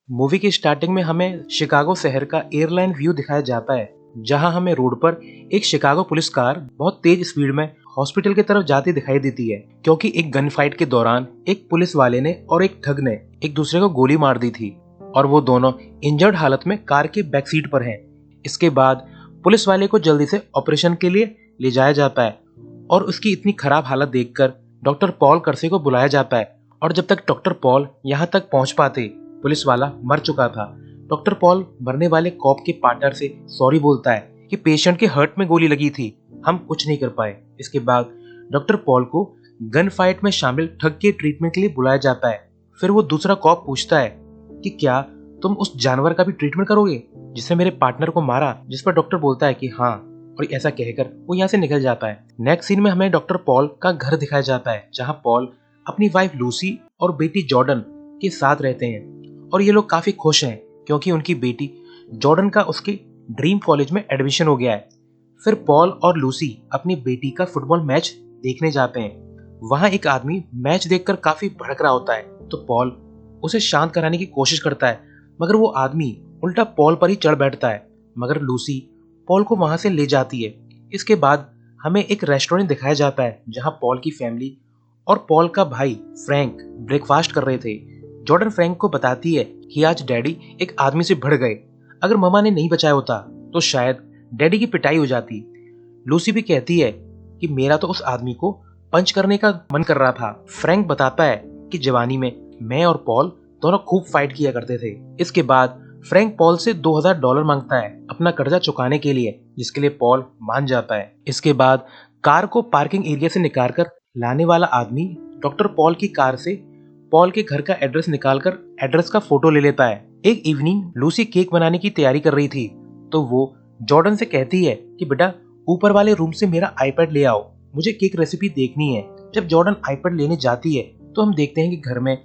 Movie की starting में हमें शिकागो शहर का एयरलाइन व्यू दिखाया जाता है, जहां हमें रोड पर एक शिकागो पुलिस कार बहुत तेज स्पीड में हॉस्पिटल की तरफ जाती दिखाई देती है, क्योंकि एक गन फाइट के दौरान एक पुलिस वाले ने और एक ठग ने एक दूसरे को गोली मार दी थी और वो दोनों इंजर्ड हालत में कार के बैक सीट पर हैं। इसके बाद पुलिस वाले को जल्दी से ऑपरेशन के लिए ले जाया जाता है और उसकी इतनी खराब हालत देखकर डॉक्टर पॉल कर्से को बुलाया जाता है और जब तक डॉक्टर पॉल यहाँ तक पहुंच पाते पुलिस वाला मर चुका था। डॉक्टर पॉल मरने वाले कॉप के पार्टनर से सॉरी बोलता है कि पेशेंट के हर्ट में गोली लगी थी, हम कुछ नहीं कर पाए। इसके बाद डॉक्टर पॉल को गन फाइट में शामिल ठग के ट्रीटमेंट के लिए बुलाया जाता है। फिर वो दूसरा कॉप पूछता है कि क्या तुम उस जानवर का भी ट्रीटमेंट करोगे जिसने मेरे पार्टनर को मारा, जिस पर डॉक्टर बोलता है कि हाँ, और ऐसा कहकर वो यहाँ से निकल जाता है। नेक्स्ट सीन में हमें डॉक्टर पॉल का घर दिखाया जाता है, जहाँ पॉल अपनी वाइफ लूसी और बेटी जॉर्डन के साथ रहते हैं और ये लोग काफी खुश हैं क्योंकि उनकी बेटी जॉर्डन का उसके ड्रीम कॉलेज में एडमिशन हो गया है। फिर पॉल और लूसी अपनी बेटी का फुटबॉल मैच देखने जाते हैं। वहां एक आदमी मैच देखकर काफी भड़क रहा होता है, तो पॉल उसे शांत कराने की कोशिश करता है, मगर वो आदमी उल्टा पॉल पर ही चढ़ बैठता है, मगर लूसी पॉल को वहां से ले जाती है। इसके बाद हमें एक रेस्टोरेंट दिखाया जाता है जहां पॉल की फैमिली और पॉल का भाई फ्रैंक ब्रेकफास्ट कर रहे थे। जॉर्डन फ्रैंक को बताती है कि आज डैडी एक आदमी से भिड़ गए, अगर ममा ने नहीं बचाया होता तो शायद डैडी की पिटाई हो जाती। लूसी भी कहती है कि मेरा तो उस आदमी को पंच करने का मन कर रहा था। फ्रैंक बताता है कि जवानी में मैं और पॉल दोनों खूब फाइट किया करते थे। इसके बाद फ्रैंक पॉल से $2000 मांगता है अपना कर्जा चुकाने के लिए, जिसके लिए पॉल मान जाता है। इसके बाद कार को पार्किंग एरिया से निकालकर लाने वाला आदमी डॉक्टर पॉल की कार से पॉल के घर का एड्रेस निकालकर एड्रेस का फोटो ले लेता है। एक इवनिंग लूसी केक बनाने की तैयारी कर रही थी, तो वो जॉर्डन से कहती है कि बेटा ऊपर वाले रूम से मेरा आईपैड ले आओ, मुझे केक रेसिपी देखनी है। जब जॉर्डन आईपैड लेने जाती है तो हम देखते हैं कि घर में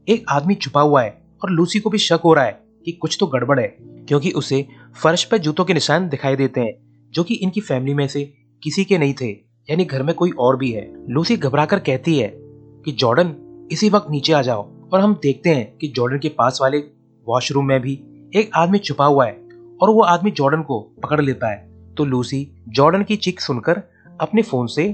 एक आदमी छुपा हुआ है और लूसी को भी शक हो रहा है कि कुछ तो गड़बड़ है, क्योंकि उसे फर्श पर जूतों के निशान दिखाई देते हैं जो कि इनकी फैमिली में से किसी के नहीं थे, यानी घर में कोई और भी है। लूसी घबराकर कहती है कि जॉर्डन इसी वक्त नीचे आ जाओ, और हम देखते हैं कि जॉर्डन के पास वाले वॉशरूम में भी एक आदमी छुपा हुआ है और वो आदमी जॉर्डन को पकड़ लेता है। तो लूसी जॉर्डन की चीख सुनकर अपने फोन से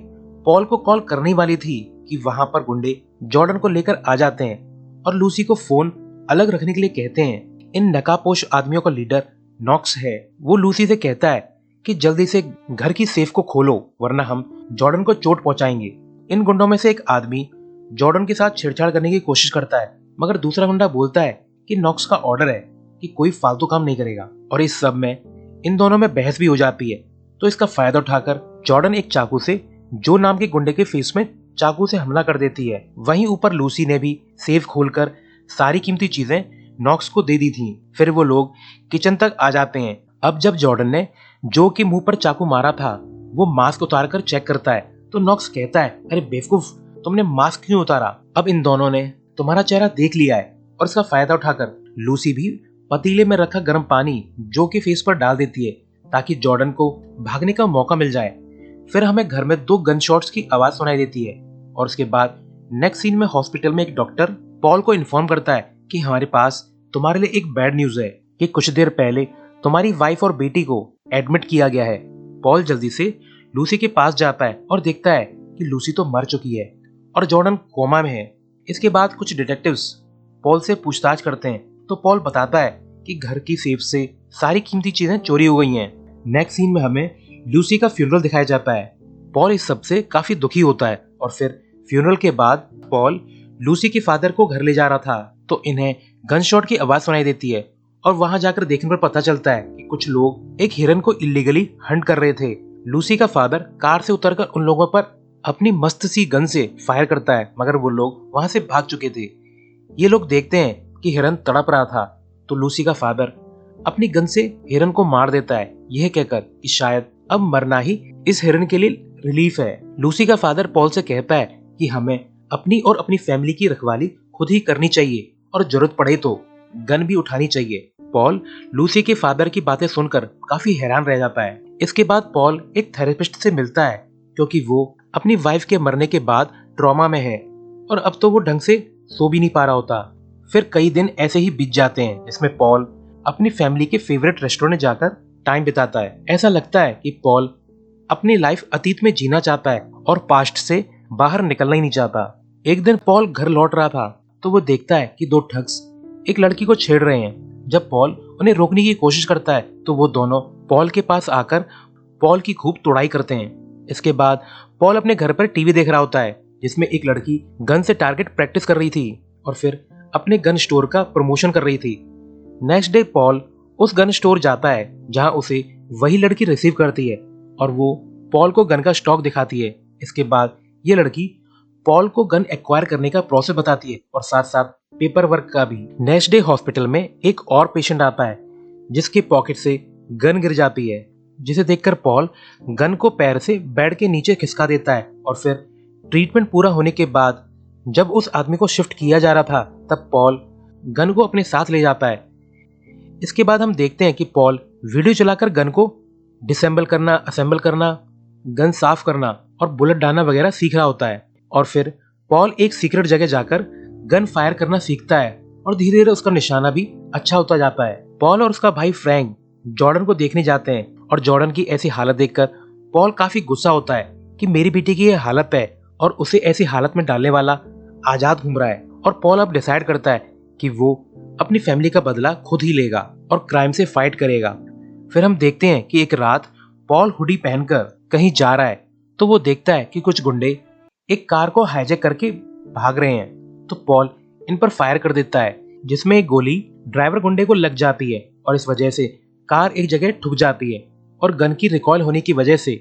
पॉल को कॉल करने वाली थी कि वहां पर गुंडे जॉर्डन को लेकर आ जाते हैं और लूसी को फोन अलग रखने के लिए कहते हैं। इन नकाबपोश आदमियों का लीडर नॉक्स है। वो लूसी से कहता है कि जल्दी से घर की सेफ को खोलो वरना हम जॉर्डन को चोट पहुंचाएंगे। इन गुंडों में से एक आदमी जॉर्डन के साथ छेड़छाड़ करने की कोशिश करता है, मगर दूसरा गुंडा बोलता है कि नॉक्स का ऑर्डर है कि कोई फालतू काम नहीं करेगा, और इस सब में इन दोनों में बहस भी हो जाती है। तो इसका फायदा उठाकर जॉर्डन एक चाकू से जो नाम के गुंडे के फेस में चाकू से हमला कर देती है। वहीं ऊपर लूसी ने भी सेफ खोलकर सारी कीमती चीजें नॉक्स को दे दी थी। फिर वो लोग किचन तक आ जाते हैं। अब जब जॉर्डन ने जो के मुंह पर चाकू मारा था वो मास्क उतारकर चेक करता है, तो नॉक्स कहता है, अरे बेवकूफ, तुमने मास्क क्यों उतारा? अब इन दोनों ने तुम्हारा चेहरा देख लिया है। और इसका फायदा उठाकर लूसी भी पतीले में रखा गर्म पानी जो के फेस पर डाल देती है ताकि जॉर्डन को भागने का मौका मिल जाए। फिर हमें घर में 2 गन शॉट्स की आवाज सुनाई देती है और उसके बाद नेक्स्ट सीन में हॉस्पिटल में एक डॉक्टर पॉल को इन्फॉर्म करता है कि हमारे पास तुम्हारे लिए एक बैड न्यूज है कि कुछ देर पहले तुम्हारी वाइफ और बेटी को एडमिट किया गया है। पॉल जल्दी से लूसी के पास जाता है और देखता है कि लूसी तो मर चुकी है और जॉर्डन कोमा में है। इसके बाद कुछ डिटेक्टिव्स पॉल से पूछताछ करते हैं, तो पॉल बताता है कि घर की सेफ से सारी कीमती चीजें चोरी हो गई हैं। नेक्स्ट सीन में हमें लूसी का फ्यूनरल दिखाया जाता है। पॉल इस सब से काफी दुखी होता है और फिर फ्यूनरल के बाद पॉल लूसी के फादर को घर ले जा रहा था, तो इन्हें गनशॉट की आवाज सुनाई देती है और वहां जाकर देखने पर पता चलता है कि कुछ लोग एक हिरन को इलीगली हंट कर रहे थे। लूसी का फादर कार से उतरकर उन लोगों पर अपनी मस्त सी गन से फायर करता है, मगर वो लोग वहां से भाग चुके थे। ये लोग देखते हैं कि हिरन तड़प रहा था, तो लूसी का फादर अपनी गन से हिरन को मार देता है, यह कहकर कि शायद अब मरना ही इस हिरन के लिए रिलीफ है। लूसी का फादर पॉल से कहता है कि हमें अपनी और अपनी फैमिली की रखवाली खुद ही करनी चाहिए और जरूरत पड़े तो गन भी उठानी चाहिए। पॉल लूसी के फादर की बातें सुनकर काफी हैरान रह जाता है। इसके बाद पॉल एक थेरेपिस्ट से मिलता है क्योंकि वो अपनी वाइफ के मरने के बाद ट्रॉमा में है और अब तो वो ढंग से सो भी नहीं पा रहा होता। फिर कई दिन ऐसे ही बीत जाते हैं जिसमें पॉल अपनी फैमिली के फेवरेट रेस्टोरेंट जाकर टाइम बिताता है। ऐसा लगता है कि पॉल अपनी लाइफ अतीत में जीना चाहता है और पास्ट से बाहर निकलना ही नहीं चाहता। एक दिन पॉल घर लौट रहा था तो वो देखता है कि दो ठग्स एक लड़की को छेड़ रहे हैं। जब पॉल उन्हें रोकने की कोशिश करता है तो वो दोनों पॉल के पास आकर पॉल की खूब तोड़ाई करते हैं। इसके बाद पॉल अपने घर पर टीवी देख रहा होता है जिसमें एक लड़की गन से टारगेट प्रैक्टिस कर रही थी और फिर अपने गन स्टोर का प्रमोशन कर रही थी। नेक्स्ट डे पॉल उस गन स्टोर जाता है जहां उसे वही लड़की रिसीव करती है और वो पॉल को गन का स्टॉक दिखाती है। इसके बाद ये लड़की पॉल को गन एक्वायर करने का प्रोसेस बताती है और साथ साथ पेपर वर्क का भी। नेक्स्ट डे हॉस्पिटल में एक और पेशेंट आता है जिसके पॉकेट से गन गिर जाती है, जिसे देखकर पॉल गन को पैर से बेड के नीचे खिसका देता है और फिर ट्रीटमेंट पूरा होने के बाद जब उस आदमी को शिफ्ट किया जा रहा था तब पॉल गन को अपने साथ ले जाता है। इसके बाद हम देखते हैं कि पॉल वीडियो चलाकर गन को डिसेंबल करना, असेंबल करना, गन साफ करना और बुलेट डालना वगैरह सीख रहा होता है। और फिर पॉल एक सीक्रेट जगह जाकर गन फायर करना सीखता है और धीरे धीरे उसका निशाना भी अच्छा होता जाता है। पॉल और उसका भाई फ्रैंक जॉर्डन को देखने जाते हैं और जॉर्डन की ऐसी हालत देखकर पॉल काफी गुस्सा होता है कि मेरी बेटी की यह हालत है और उसे ऐसी हालत में डालने वाला आजाद घूम रहा है। और पॉल अब डिसाइड करता है कि वो अपनी फैमिली का बदला खुद ही लेगा और क्राइम से फाइट करेगा। फिर हम देखते हैं कि एक रात पॉल हुडी पहनकर कहीं जा रहा है तो वो देखता है कि कुछ गुंडे एक कार को हाईजैक करके भाग रहे हैं। तो पॉल इन पर फायर कर देता है जिसमें एक गोली ड्राइवर गुंडे को लग जाती है और इस वजह से कार एक जगह ठुक जाती है और गन की रिकॉइल होने की वजह से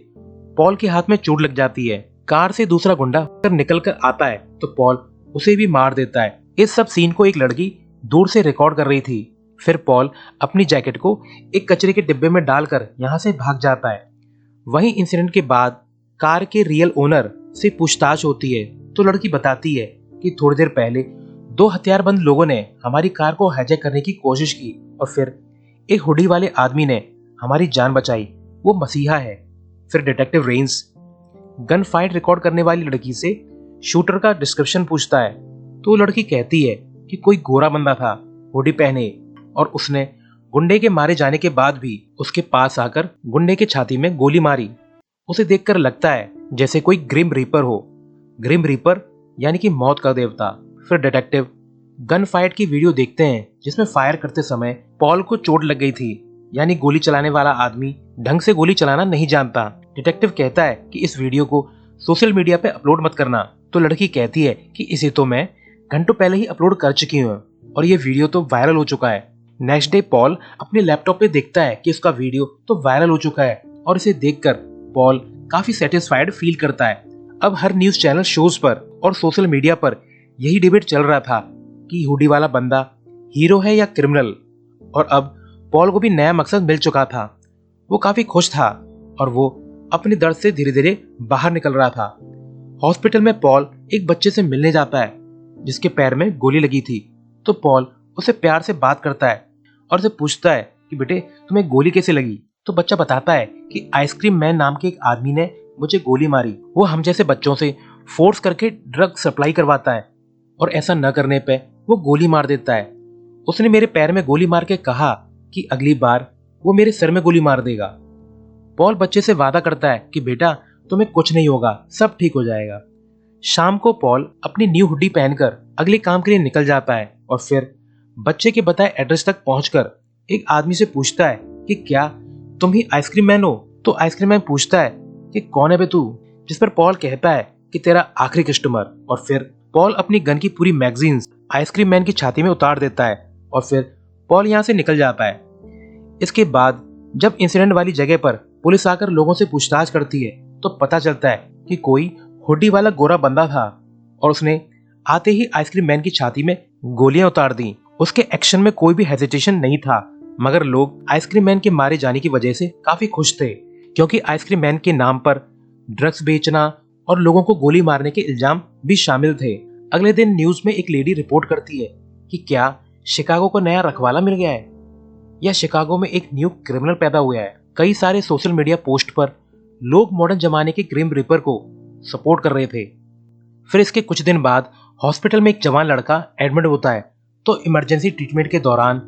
पॉल के हाथ में चोट लग जाती है। कार से दूसरा गुंडा निकल कर आता है तो पॉल उसे भी मार देता है। इस सब सीन को एक लड़की दूर से रिकॉर्ड कर रही थी। फिर पॉल अपनी जैकेट को एक कचरे के डिब्बे में डालकर यहाँ से भाग जाता है। वहीं इंसिडेंट के बाद कार के रियल ओनर से पूछताछ होती है तो लड़की बताती है कि थोड़ी देर पहले दो हथियारबंद लोगों ने हमारी कार को हाईजैक करने की कोशिश की और फिर एक हुडी वाले आदमी ने हमारी जान बचाई, वो मसीहा है। फिर detective Reigns gun fight record करने वाली लड़की से शूटर का डिस्क्रिप्शन पूछता है तो लड़की कहती है कि कोई गोरा बंदा था हुडी पहने और उसने गुंडे के मारे जाने के बाद भी उसके पास आकर गुंडे के छाती में गोली मारी। उसे देखकर लगता है जैसे कोई ग्रिम रीपर हो। ग्रिम रीपर यानी कि मौत का देवता। फिर डिटेक्टिव गन फाइट की वीडियो देखते हैं जिसमें फायर करते समय पॉल को चोट लग गई थी, यानी गोली चलाने वाला आदमी ढंग से गोली चलाना नहीं जानता। डिटेक्टिव कहता है कि इस वीडियो को सोशल मीडिया पे अपलोड मत करना तो लड़की कहती है कि इसे तो मैं घंटों पहले ही अपलोड कर चुकी हूँ और ये वीडियो तो वायरल हो चुका है। नेक्स्ट डे पॉल अपने लैपटॉप पे देखता है कि उसका वीडियो तो वायरल हो चुका है और इसे देखकर पॉल काफी सेटिस्फाइड फील करता है। अब हर न्यूज चैनल शोज पर और सोशल मीडिया पर यही डिबेट चल रहा था कि हुडी वाला बंदा हीरो है या क्रिमिनल, और अब पॉल को भी नया मकसद मिल चुका था। वो काफी खुश था और वो अपने दर्द से धीरे धीरे बाहर निकल रहा था। हॉस्पिटल में पॉल एक बच्चे से मिलने जाता है जिसके पैर में गोली लगी थी। तो पॉल उसे प्यार से बात करता है और उसे पूछता है कि बेटे तुम्हें गोली कैसे लगी। तो बच्चा बताता है कि आइसक्रीम मैन नाम के एक आदमी ने मुझे गोली मारी। वो हम जैसे बच्चों से फोर्स करके ड्रग सप्लाई करवाता है और ऐसा न करने पे वो गोली मार देता है। उसने मेरे पैर में गोली मार के कहा कि अगली बार वो मेरे सर में गोली मार देगा। पॉल बच्चे से वादा करता है कि बेटा तुम्हें कुछ नहीं होगा, सब ठीक हो जाएगा। शाम को पॉल अपनी न्यू हुडी पहनकर अगले काम के लिए निकल जाता है और फिर बच्चे के बताए एड्रेस तक पहुंचकर एक आदमी से पूछता है कि क्या तुम ही आइसक्रीम मैन हो। तो आइसक्रीम मैन पूछता है कि कौन है बे तू, जिस पर पॉल कहता है कि तेरा आखिरी कस्टमर। और फिर पॉल अपनी गन की पूरी मैगजीन्स आइसक्रीम मैन की छाती में उतार देता है और फिर पॉल यहाँ से निकल जाता है। इसके बाद जब इंसिडेंट वाली जगह पर पुलिस आकर लोगों से पूछताछ करती है तो पता चलता है कि कोई हुडी वाला गोरा बंदा था और उसने आते ही आइसक्रीम मैन की छाती में गोलियां उतार दी। उसके एक्शन में कोई भी हेजिटेशन नहीं था, मगर लोग आइसक्रीम मैन के मारे जाने की वजह से काफी खुश थे क्योंकि आइसक्रीम मैन के नाम पर ड्रग्स बेचना और लोगों को गोली मारने के इल्जाम भी शामिल थे। अगले दिन न्यूज में एक लेडी रिपोर्ट करती है कि क्या शिकागो को नया रखवाला मिल गया है या शिकागो में एक न्यू क्रिमिनल पैदा हुआ है। कई सारे सोशल मीडिया पोस्ट पर लोग मॉडर्न जमाने के ग्रिम रिपर को सपोर्ट कर रहे थे। फिर इसके कुछ दिन बाद हॉस्पिटल में एक जवान लड़का एडमिट होता है तो इमरजेंसी ट्रीटमेंट के दौरान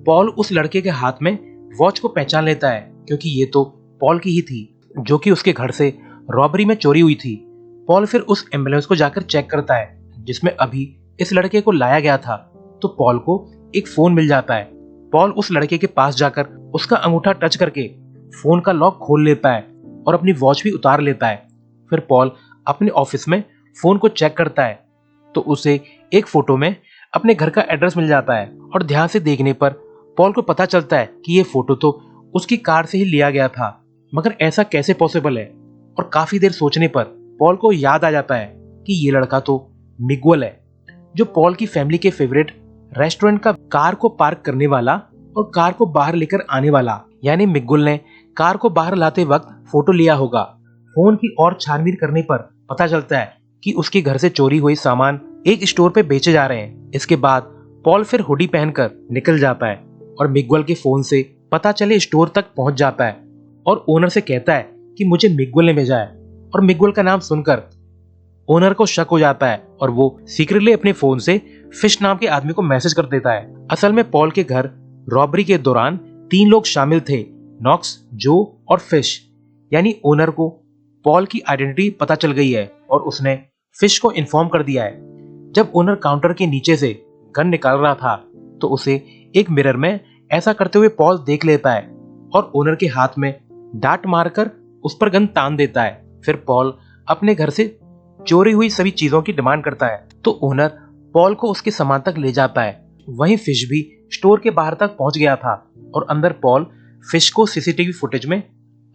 पॉल उस लड़के के हाथ में वॉच को पहचान लेता है, क्योंकि ये तो पॉल की ही थी जो कि उसके घर से रॉबरी में चोरी हुई थी। पॉल फिर उस एम्बुलेंस को जाकर चेक करता है जिसमें अभी इस लड़के को लाया गया था, तो पॉल को एक फोन मिल जाता है। पॉल उस लड़के के पास जाकर उसका अंगूठा टच करके फोन का लॉक खोल लेता है और अपनी वॉच भी उतार लेता है। फिर पॉल अपने ऑफिस में फोन को चेक करता है तो उसे एक फोटो में अपने घर का एड्रेस मिल जाता है और ध्यान से देखने पर पॉल को पता चलता है कि ये फोटो तो उसकी कार से ही लिया गया था, मगर ऐसा कैसे पॉसिबल है। और काफी देर सोचने पर पॉल को याद आ जाता है कि ये लड़का तो मिगुएल है, जो पॉल की फैमिली के फेवरेट रेस्टोरेंट का कार को पार्क करने वाला और कार को बाहर लेकर आने वाला। यानी मिगुएल ने कार को बाहर लाते वक्त फोटो लिया होगा। फोन की और छानबीन करने पर पता चलता है कि उसके घर से चोरी हुई सामान एक स्टोर पे बेचे जा रहे हैं। इसके बाद पॉल फिर हुडी पहनकर निकल जाता है और मिगुएल के फोन से पता चले स्टोर तक पहुंच जाता है और ओनर से कहता है कि मुझे मिगुएल ने भेजा है। और मिगुएल का नाम सुनकर ओनर को शक हो जाता है और वो सीक्रेटली अपने फोन से फिश नाम के आदमी को मैसेज कर देता है। असल में पॉल के घर रॉबरी के दौरान 3 लोग शामिल थे, नॉक्स, जो और फिश। यानी ओनर को पॉल की आइडेंटिटी पता चल गई है और उसने फिश को इन्फॉर्म कर दिया है। जब ओनर काउंटर के नीचे से गन निकाल रहा था तो उसे एक मिरर में ऐसा करते हुए पॉल देख लेता है और ओनर के हाथ में डांट मारकर उस पर गन तान देता है। फिर पॉल अपने घर से चोरी हुई सभी चीजों की डिमांड करता है तो ओनर पॉल को उसके सामान तक ले जाता है। वहीं फिश भी स्टोर के बाहर तक पहुंच गया था और अंदर पॉल फिश को सीसीटीवी फुटेज में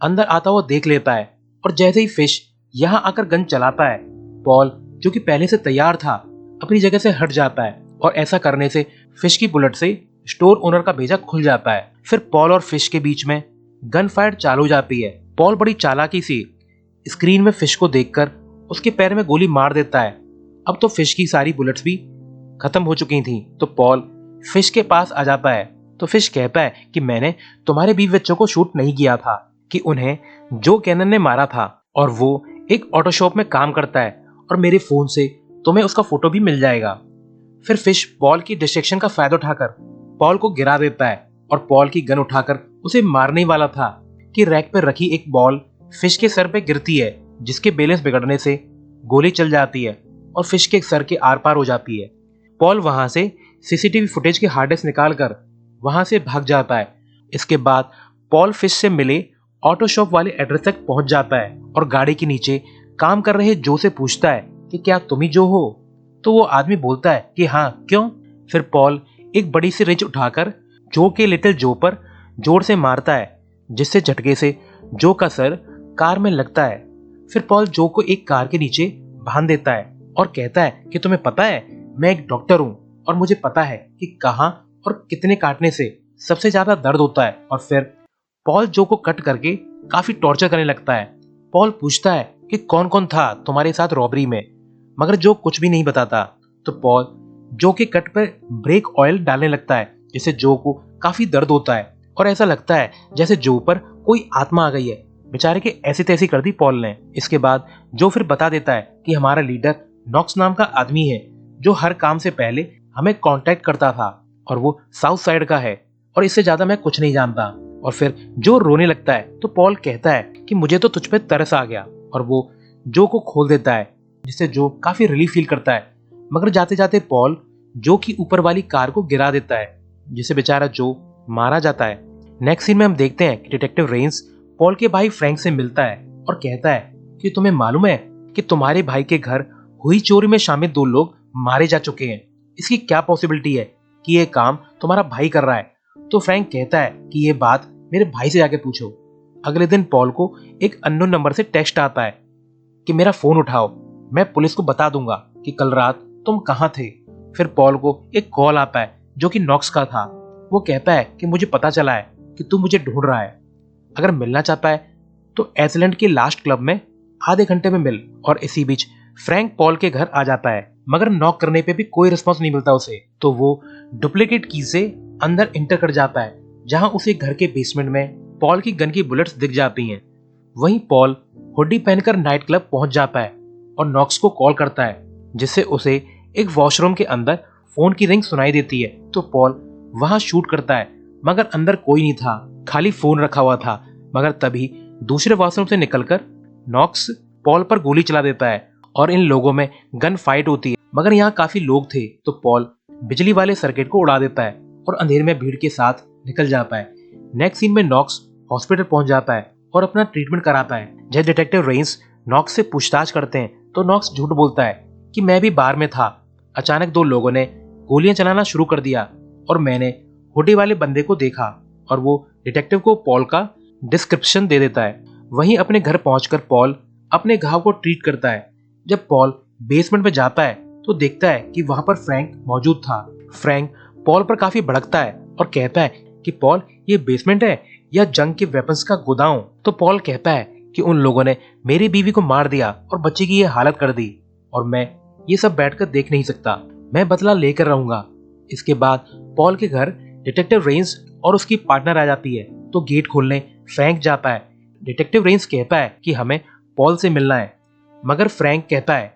अंदर आता हुआ देख लेता है। और जैसे ही फिश यहाँ आकर गन चलाता है, पॉल जो कि पहले से तैयार था अपनी जगह से हट जाता है और ऐसा करने से फिश की बुलेट से स्टोर ओनर का भेजा खुल जाता है। फिर पॉल और फिश के बीच में गन फाइट चालू हो जाती है। पॉल बड़ी चालाकी से स्क्रीन में फिश को देखकर उसके पैर में गोली मार देता है। अब तो फिश की सारी बुलेट्स भी खत्म हो चुकी थी, तो पॉल फिश के पास आ जाता है तो फिश कहता है कि मैंने तुम्हारे 20 बच्चों को शूट नहीं किया था, कि उन्हें जो कैनन ने मारा था और वो एक ऑटो शॉप में काम करता है और मेरे फोन से तुम्हें उसका फोटो भी मिल जाएगा। फिर फिश पॉल की डिस्ट्रैक्शन का फायदा उठाकर पॉल को गिरा देता है और पॉल की गन उठाकर उसे मारने वाला था कि रैक पर रखी एक बॉल फिश के सर पे गिरती है, जिसके बैलेंस बिगड़ने से गोली चल जाती है और फिश के सर के आर पार हो जाती है। पॉल वहां से सीसीटीवी फुटेज के हार्ड डिस्क निकालकर वहां से भाग जाता है। इसके बाद पॉल फिश से मिले ऑटो शॉप वाले एड्रेस तक पहुंच जाता है और गाड़ी के नीचे काम कर रहे जो से पूछता है कि क्या तुम ही जो हो? तो वो आदमी बोलता है कि हाँ, क्यों? फिर पॉल एक बड़ी सी रिंच उठाकर जो के लिटिल जो पर जोर से मारता है, जिससे झटके से जो का सर कार में लगता है। फिर पॉल जो को एक कार के नीचे बांध देता है और कहता है कि तुम्हें पता है मैं एक डॉक्टर हूं और मुझे पता है कि कहां और कितने काटने से सबसे ज्यादा दर्द होता है। और फिर पॉल जो को कट करके काफी टॉर्चर करने लगता है। पॉल पूछता है कि कौन कौन था तुम्हारे साथ रॉबरी में, मगर जो कुछ भी नहीं बताता। तो पॉल जो के कट पर ब्रेक ऑयल डालने लगता है, जिससे जो को काफी दर्द होता है और ऐसा लगता है जैसे जो पर कोई आत्मा आ गई है। बेचारे के ऐसी तैसी कर दी पॉल ने। इसके बाद जो फिर बता देता है कि हमारा लीडर नॉक्स नाम का आदमी है जो हर काम से पहले हमें कांटेक्ट करता था और वो साउथ साइड का है और इससे ज्यादा मैं कुछ नहीं जानता। और फिर जो रोने लगता है तो पॉल कहता है कि मुझे तो तुझ पे तरस आ गया और वो जो को खोल देता है, जिससे जो काफी रिलीफ फील करता है। मगर जाते जाते पॉल जो की ऊपर वाली कार को गिरा देता है, जिससे बेचारा जो मारा जाता है। नेक्स्ट सीन में हम देखते हैं कि डिटेक्टिव रेंस पॉल के भाई फ्रैंक से मिलता है और कहता है कि तुम्हें मालूम है कि तुम्हारे भाई के घर हुई चोरी में शामिल 2 लोग मारे जा चुके हैं। इसकी क्या पॉसिबिलिटी है कि ये काम तुम्हारा भाई कर रहा है? तो फ्रैंक कहता है कि ये बात मेरे भाई से जाके पूछो। अगले दिन पॉल को एक अननोन नंबर से टेक्स्ट आता है कि मेरा फोन उठाओ, मैं पुलिस को बता दूंगा कि कल रात तुम कहाँ थे। फिर पॉल को एक कॉल आता है जो कि नॉक्स का था। वो कहता है कि मुझे पता चला है कि तू मुझे ढूंढ रहा है, अगर मिलना चाहता है तो एसलैंड के लास्ट क्लब में आधे घंटे में मिल। और इसी बीच फ्रैंक पॉल के घर आ जाता है, मगर नॉक करने पे भी कोई रिस्पॉन्स नहीं मिलता उसे। तो वो डुप्लीकेट की से अंदर इंटर कर जाता है, जहां उसे घर के बेसमेंट में पॉल की गन की बुलेट्स दिख जाती हैं। वहीं पॉल हुडी पहनकर नाइट क्लब पहुंच जाता है और नॉक्स को कॉल करता है, जिससे उसे एक वॉशरूम के अंदर फोन की रिंग सुनाई देती है तो पॉल वहां शूट करता है, मगर अंदर कोई नहीं था, खाली फोन रखा हुआ था। मगर तभी दूसरे वॉशरूम से निकलकर नॉक्स पॉल पर गोली चला देता है और इन लोगों में गन फाइट होती है। मगर यहाँ काफी लोग थे तो पॉल बिजली वाले सर्किट को उड़ा देता है और अंधेरे में भीड़ के साथ निकल जाता है। नेक्स्ट सीन में नॉक्स हॉस्पिटल पहुंच जाता है और अपना ट्रीटमेंट कराता है। जब डिटेक्टिव रेंस नॉक्स से पूछताछ करते हैं तो नॉक्स झूठ बोलता है कि मैं भी बार में था। अचानक दो लोगों ने गोलियां चलाना शुरू कर दिया और मैंने हुडी वाले बंदे को देखा और वो डिटेक्टिव को पॉल का डिस्क्रिप्शन दे देता है। वहीं अपने घर पहुंचकर पॉल अपने घाव को ट्रीट करता है। जब पॉल बेसमेंट में जाता है तो देखता है कि वहां पर फ्रैंक मौजूद था। फ्रैंक पॉल पर काफी भड़कता है और कहता है कि पॉल, ये बेसमेंट है या जंग के वेपन्स का गोदाम? तो पॉल कहता है कि उन लोगों ने मेरी बीवी को मार दिया और बच्ची की ये हालत कर दी और मैं ये सब बैठकर देख नहीं सकता, मैं बदला लेकर रहूंगा। इसके बाद पॉल के घर डिटेक्टिव रेंस और उसकी पार्टनर आ जाती है तो गेट खोलने फ्रैंक जाता है। डिटेक्टिव रेंस कहता है कि हमें पॉल से मिलना है, मगर फ्रैंक कहता है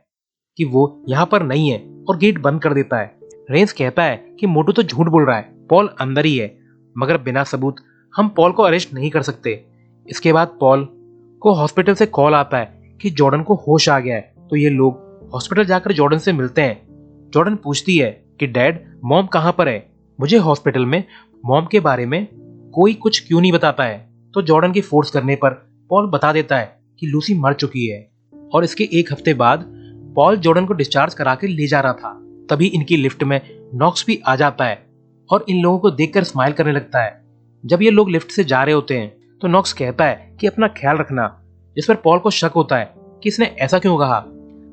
कि वो यहाँ पर नहीं है और गेट बंद कर देता है। रेंस कहता है कि मोटू तो झूठ बोल रहा है, पॉल अंदर ही है, मगर बिना सबूत हम पॉल को अरेस्ट नहीं कर सकते। इसके बाद पॉल को हॉस्पिटल से कॉल आता है कि जॉर्डन को होश आ गया है। तो ये लोग हॉस्पिटल जाकर जॉर्डन से मिलते हैं। जॉर्डन पूछती है कि डैड, मॉम कहाँ पर है? मुझे हॉस्पिटल में मॉम के बारे में कोई कुछ क्यों नहीं बताता है? तो जॉर्डन की फोर्स करने पर पॉल बता देता है कि लूसी मर चुकी है। और इसके एक हफ्ते बाद पॉल जॉर्डन को डिस्चार्ज करा के ले जा रहा था। तभी इनकी लिफ्ट में नॉक्स भी आ जाता है और इन लोगों को देखकर स्माइल करने लगता है। जब ये लोग लिफ्ट से जा रहे होते हैं तो नॉक्स कहता है कि अपना ख्याल रखना, जिस पर पॉल को शक होता है कि इसने ऐसा क्यों कहा।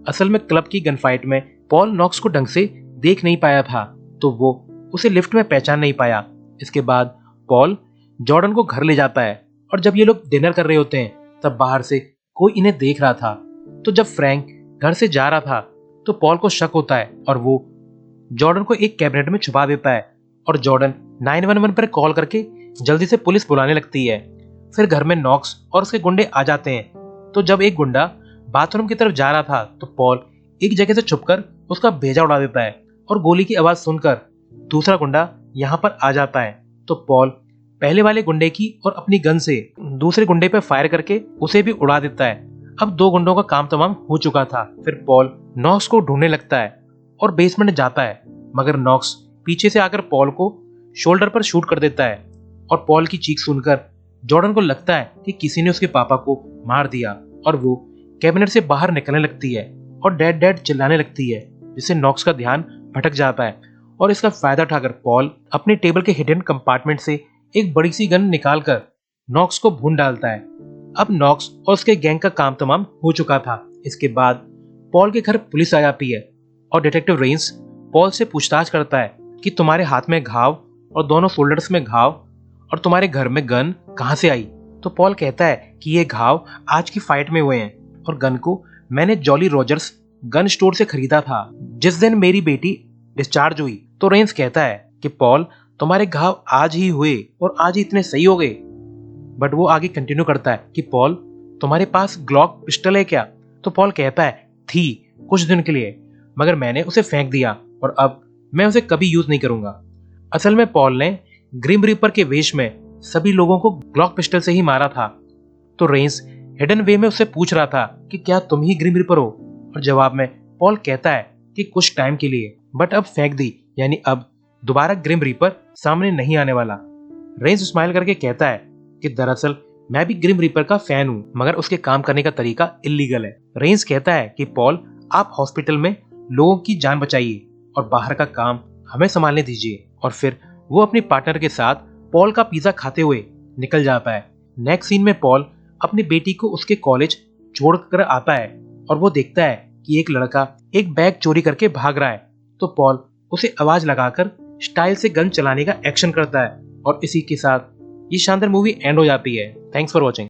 असल में क्लब की गनफाइट में पॉल नॉक्स को ढंग से देख नहीं पाया था तो वो उसे लिफ्ट में पहचान नहीं पाया। इसके बाद पॉल जॉर्डन को घर ले जाता है और जब ये लोग डिनर कर रहे होते हैं तब बाहर से कोई इन्हें देख रहा था। तो जब फ्रैंक घर से जा रहा था तो पॉल को शक होता है और वो जॉर्डन को एक कैबिनेट में छुपा देता है और जॉर्डन 911 पर कॉल करके जल्दी से पुलिस बुलाने लगती है। फिर घर में नॉक्स और उसके गुंडे आ जाते हैं। तो जब एक गुंडा बाथरूम की तरफ जा रहा था तो पॉल एक जगह से छुपकर उसका भेजा उड़ा देता है और गोली की आवाज सुनकर दूसरा गुंडा यहाँ पर आ जाता है। तो पॉल पहले वाले गुंडे की और अपनी गन से दूसरे गुंडे पर फायर करके उसे भी उड़ा देता है। अब दो गुंडों का काम तमाम हो चुका था। फिर पॉल नॉक्स को ढूंढने लगता है और बेसमेंट जाता है, मगर नॉक्स पीछे से आकर पॉल को शोल्डर पर शूट कर देता है और पॉल की चीख सुनकर जॉर्डन को लगता है कि किसी ने उसके पापा को मार दिया और वो कैबिनेट से बाहर निकलने लगती है और डैड डैड चिल्लाने लगती है, जिससे नॉक्स का ध्यान भटक जाता है। और इसका फायदा उठाकर पॉल अपने टेबल के हिडन कंपार्टमेंट से एक बड़ी सी गन निकालकर नॉक्स को भून डालता है। अब नॉक्स और उसके गैंग का काम तमाम हो चुका था। इसके बाद पॉल के घर पुलिस आ जाती है और डिटेक्टिव रेंस पॉल से पूछताछ करता है कि तुम्हारे हाथ में घाव और दोनों शोल्डर्स में घाव और तुम्हारे घर में गन कहां से आई? तो पॉल कहता है कि ये घाव आज की फाइट में हुए हैं और गन को मैंने जॉली रोजर्स गन स्टोर से खरीदा था जिस दिन मेरी बेटी डिस्चार्ज हुई। तो रेंस कहता है कि पॉल, तुम्हारे घाव आज ही हुए और आज ही इतने सही हो गए। बट वो आगे कंटिन्यू करता है कि पॉल, तुम्हारे पास ग्लॉक पिस्टल है क्या? तो पॉल कहता है थी कुछ दिन के लिए, मगर मैंने उसे फेंक दिया और अब मैं उसे कभी यूज नहीं करूंगा। असल में पॉल ने ग्रिम रीपर के वेश में सभी लोगों को ग्लॉक पिस्टल से ही मारा था। तो रेंस हिडन वे में उससे पूछ रहा था कि क्या तुम ही ग्रिम रीपर हो? और जवाब में पॉल कहता है कि कुछ टाइम के लिए, बट अब फेंक दी, यानी अब दोबारा ग्रिम रीपर सामने नहीं आने वाला। रेंस स्माइल करके कहता है कि दरअसल मैं भी ग्रिम रीपर का फैन हूँ, मगर उसके काम करने का तरीका इलीगल है। रेंस कहता है कि पॉल, आप हॉस्पिटल में लोगों की जान बचाइए और बाहर का काम हमें संभालने दीजिए। और फिर वो अपनी पार्टनर के साथ पॉल का पिज्जा खाते हुए निकल जाता है। नेक्स्ट सीन में पॉल अपनी बेटी को उसके कॉलेज छोड़कर आता है और वो देखता है कि एक लड़का एक बैग चोरी करके भाग रहा है। तो पॉल उसे आवाज लगाकर स्टाइल से गन चलाने का एक्शन करता है और इसी के साथ ये शानदार मूवी एंड हो जाती है। Thanks for watching.